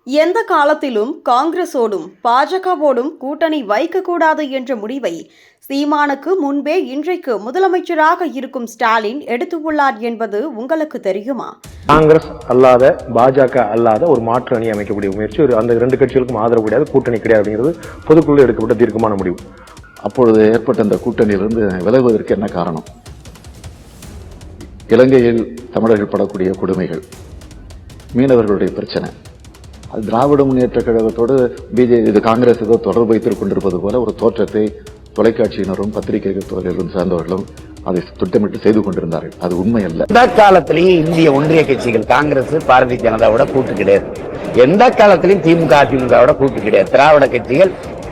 எந்த காலத்திலும் காங்கிரசோடும் பாஜகவோடும் கூட்டணி வைக்கக்கூடாது என்ற முடிவை சீமானுக்கு முன்பே இன்றைக்கு முதலமைச்சராக இருக்கும் ஸ்டாலின் எடுத்துள்ளார் என்பது உங்களுக்கு தெரியுமா? காங்கிரஸ் அல்லாத பாஜக அல்லாத ஒரு மாற்று அணி அமைக்கக்கூடிய முயற்சி அந்த இரண்டு கட்சிகளுக்கும் ஆதரவு கிடையாது, கூட்டணி கிடையாது அப்படிங்கிறது பொதுக்குழு எடுக்கப்பட்ட தீர்க்கமான முடிவு. அப்பொழுது ஏற்பட்ட அந்த கூட்டணியிலிருந்து விலகுவதற்கு என்ன காரணம்? இலங்கையில் தமிழர்கள் படக்கூடிய கொடுமைகள், மீனவர்களுடைய பிரச்சனை, திராவிட முன்னேற்ற கழகத்தோடு பிஜேபி காங்கிரஸ் ஏதோ தொடர்பு வைத்துக் கொண்டிருப்பது போல ஒரு தோற்றத்தை தொலைக்காட்சியினரும் பத்திரிகைகள் துறையிலும் சார்ந்தவர்களும் அதை திட்டமிட்டு செய்து கொண்டிருந்தார்கள். அது உண்மை அல்ல. எந்த காலத்திலையும் இந்திய ஒன்றிய கட்சிகள் காங்கிரஸ் பாரதிய ஜனதாவோட கூட்டு கிடையாது. எந்த காலத்திலையும் திமுக அதிமுகவோட கூட்டு கிடையாது. திராவிட கட்சிகள்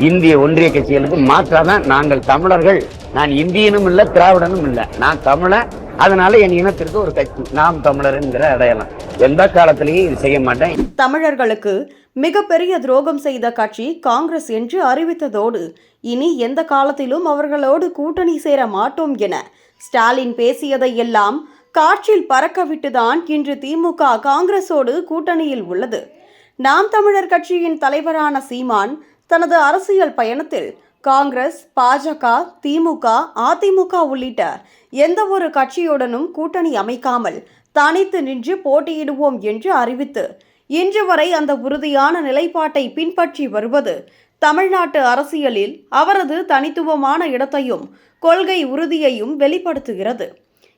இந்திய ஒன்றிய கட்சிகளுக்கு மாற்றாதான் நாங்கள் தமிழர்கள். நான் இந்தியனும் இல்ல, திராவிடனும் இல்ல, நான் தமிழன். அதனால என் இனத்திற்கு ஒரு கட்சி நாம் தமிழர் என்கிற அடையாளம். எந்த காலத்திலையும் இது செய்ய மாட்டேன். தமிழர்களுக்கு மிகப்பெரிய துரோகம் செய்த கட்சி காங்கிரஸ் என்று அறிவித்ததோடு இனி எந்த காலத்திலும் அவர்களோடு கூட்டணி சேர மாட்டோம் என ஸ்டாலின் பேசியதை எல்லாம் காற்றில் பறக்கவிட்டுதான் இன்று திமுக காங்கிரஸோடு கூட்டணியில் உள்ளது. நாம் தமிழர் கட்சியின் தலைவரான சீமான் தனது அரசியல் பயணத்தில் காங்கிரஸ், பாஜக, திமுக, அதிமுக உள்ளிட்ட எந்த ஒரு கட்சியுடனும் கூட்டணி அமைக்காமல் தனித்து நின்று போட்டியிடுவோம் என்று அறிவித்து இன்று வரை அந்த உறுதியான நிலைப்பாட்டை பின்பற்றி வருவது தமிழ்நாட்டு அரசியலில் அவரது தனித்துவமான இடத்தையும் கொள்கை உறுதியையும் வெளிப்படுத்துகிறது.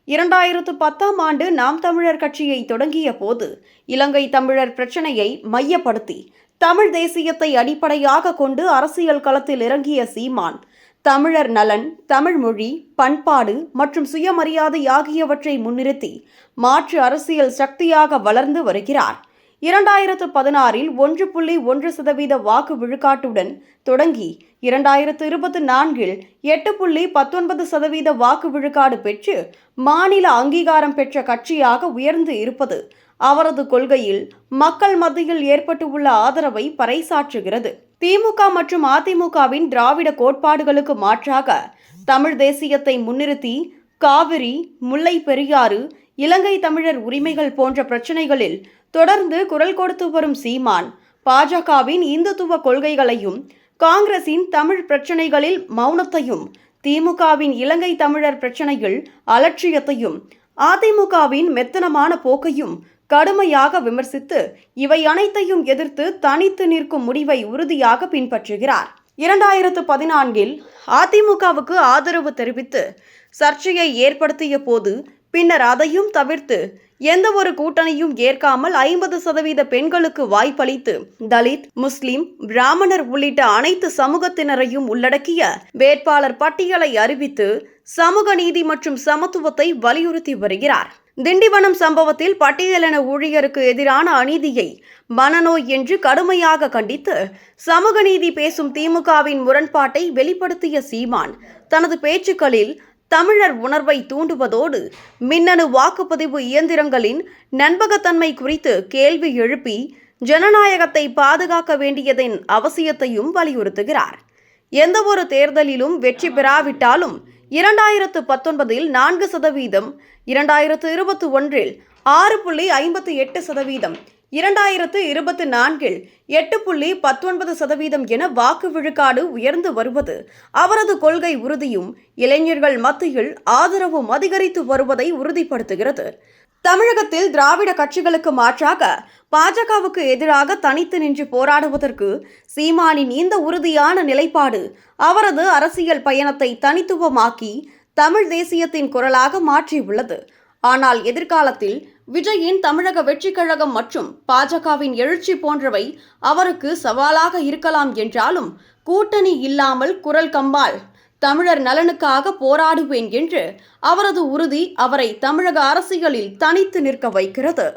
2010ஆம் ஆண்டு நாம் தமிழர் கட்சியை தொடங்கிய போது இலங்கை தமிழர் பிரச்சனையை மையப்படுத்தி தமிழ் தேசியத்தை அடிப்படையாக கொண்டு அரசியல் களத்தில் இறங்கிய சீமான் தமிழர் நலன், தமிழ் மொழி, பண்பாடு மற்றும் சுயமரியாதை ஆகியவற்றை முன்னிறுத்தி மாற்று அரசியல் சக்தியாக வளர்ந்து வருகிறார். 2016இல் 1.1% வாக்கு விழுக்காட்டுடன் தொடங்கி 2024இல் 8.19% வாக்கு விழுக்காடு பெற்று மாநில அங்கீகாரம் பெற்ற கட்சியாக உயர்ந்து இருப்பது அவரது கொள்கையில் மக்கள் மத்தியில் ஏற்பட்டுள்ள ஆதரவை பறைசாற்றுகிறது. திமுக மற்றும் அதிமுகவின் திராவிட கோட்பாடுகளுக்கு மாற்றாக தமிழ் தேசியத்தை முன்னிறுத்தி காவிரி, முல்லை பெரியாறு, இலங்கை தமிழர் உரிமைகள் போன்ற பிரச்சனைகளில் தொடர்ந்து குரல் கொடுத்து வரும் சீமான் பாஜகவின் இந்துத்துவ கொள்கைகளையும், காங்கிரசின் தமிழ் பிரச்சனைகளில் மௌனத்தையும், திமுகவின் இலங்கை தமிழர் பிரச்சனையில் அலட்சியத்தையும், அதிமுகவின் மெத்தனமான போக்கையும் கடுமையாக விமர்சித்து இவை அனைத்தையும் எதிர்த்து தனித்து நிற்கும் முடிவை உறுதியாக பின்பற்றுகிறார். 2014இல் அதிமுகவுக்கு ஆதரவு தெரிவித்து சர்ச்சையை ஏற்படுத்திய போது பின்னர் அதையும் தவிர்த்து எந்த ஒரு கூட்டணியும் ஏற்காமல் 50% பெண்களுக்கு வாய்ப்பளித்து தலித், முஸ்லிம், பிராமணர் உள்ளிட்ட அனைத்து சமூகத்தினரையும் உள்ளடக்கிய வேட்பாளர் பட்டியலை அறிவித்து சமூக நீதி மற்றும் சமத்துவத்தை வலியுறுத்தி வருகிறார். திண்டிவனம் சம்பவத்தில் பட்டியலின ஊழியருக்கு எதிரான அநீதியை மனநோய் என்று கடுமையாக கண்டித்து சமூக நீதி பேசும் திமுகவின் முரண்பாட்டை வெளிப்படுத்திய சீமான் தனது பேச்சுக்களில் தமிழர் உணர்வை தூண்டுவதோடு மின்னணு வாக்குப்பதிவு இயந்திரங்களின் நம்பகத்தன்மை குறித்து கேள்வி எழுப்பி ஜனநாயகத்தை பாதுகாக்க வேண்டியதன் அவசியத்தையும் வலியுறுத்துகிறார். எந்த ஒரு தேர்தலிலும் வெற்றி பெறாவிட்டாலும் 2019இல் 4%, 2021இல் 6.58%, 2024இல் 8.19% என வாக்கு விழுக்காடு உயர்ந்து வருவது அவரது கொள்கை உறுதியும் இளைஞர்கள் மத்தியில் ஆதரவும் அதிகரித்து வருவதை உறுதிப்படுத்துகிறது. தமிழகத்தில் திராவிட கட்சிகளுக்கு மாற்றாக பாஜகவுக்கு எதிராக தனித்து நின்று போராடுவதற்கு சீமானின் இந்த உறுதியான நிலைப்பாடு அவரது அரசியல் பயணத்தை தனித்துவமாக்கி தமிழ் தேசியத்தின் குரலாக மாற்றியுள்ளது. ஆனால் எதிர்காலத்தில் விஜயின் தமிழக வெற்றிக் கழகம் மற்றும் பாஜகவின் எழுச்சி போன்றவை அவருக்கு சவாலாக இருக்கலாம் என்றாலும் கூட்டணி இல்லாமல் குரல் கம்பால் தமிழர் நலனுக்காக போராடுவேன் என்று அவரது உறுதி அவரை தமிழக அரசியலில் தனித்து நிற்க வைக்கிறது.